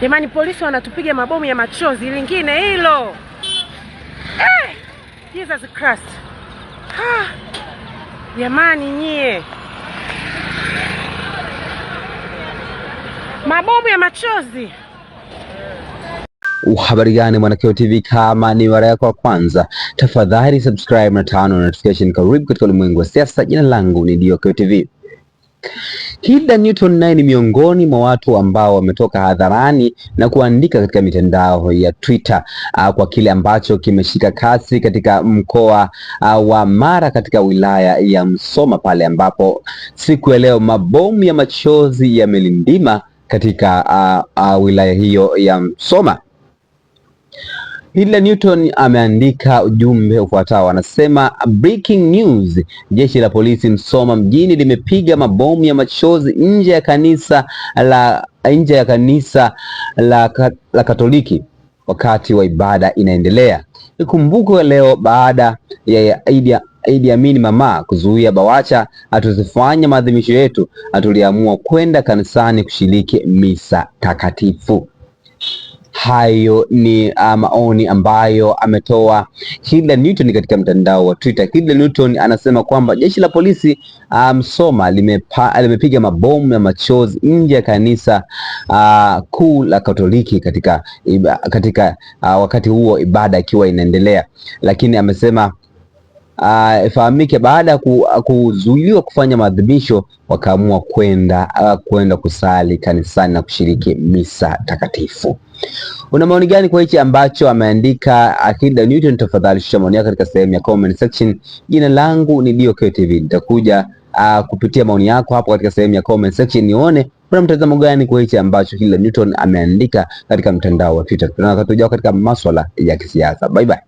Jamani, polisi wanatupiga mabomu ya machozi, lingine hilo. Jesus Christ. Jamani nyie. Mabomu ya machozi. Habari gani Mwanakyeo TV, kama ni mara yako ya kwanza, tafadhali subscribe na turn on notification. Karibu katika ulimwengu wa siasa. Jina langu ni Mwanakyeo TV. Hilda Newton naye ni miongoni mwa watu ambao wametoka hadharani na kuandika katika mitandao ya Twitter kwa kile ambacho kimeshika kasi katika mkoa wa Mara katika wilaya ya Musoma, pale ambapo siku ya leo mabomu ya machozi yamelindima katika wilaya hiyo ya Musoma. Hilda Newton ameandika ujumbe ufuatao, anasema breaking news, jeshi la polisi Musoma mjini limepiga mabomu ya machozi nje ya kanisa la Katoliki wakati wa ibada inaendelea. Ikumbukwe leo baada ya Idi Amin mama kuzuia BAWACHA hatusifanya maadhimisho yetu, tuliamua kwenda kanisani kushiriki misa takatifu. Hayo ni maoni ambayo ametoa Hilda Newton katika mtandao wa Twitter. Hilda Newton anasema kwamba jeshi la polisi Musoma limepiga mabomu ya machozi nje ya kanisa kuu la Katoliki katika wakati huo ibada ikiwa inaendelea, lakini amesema ifahamike baada ya kuzuiliwa kufanya maadhimisho wakaamua kwenda kusali kanisani na kushiriki misa takatifu. Una maoni gani kwa hichi ambacho ameandika Hilda Newton? Tafadhali shusha maoni yako katika sehemu ya comment section. Jina langu ni Mwanakyeo TV. Nitakuja kupitia maoni yako hapo katika sehemu ya comment section nione una mtazamo gani kwa hichi ambacho Hilda Newton ameandika katika mtandao wa Twitter. Tunataka tujao katika masuala ya kisiasa. Bye bye.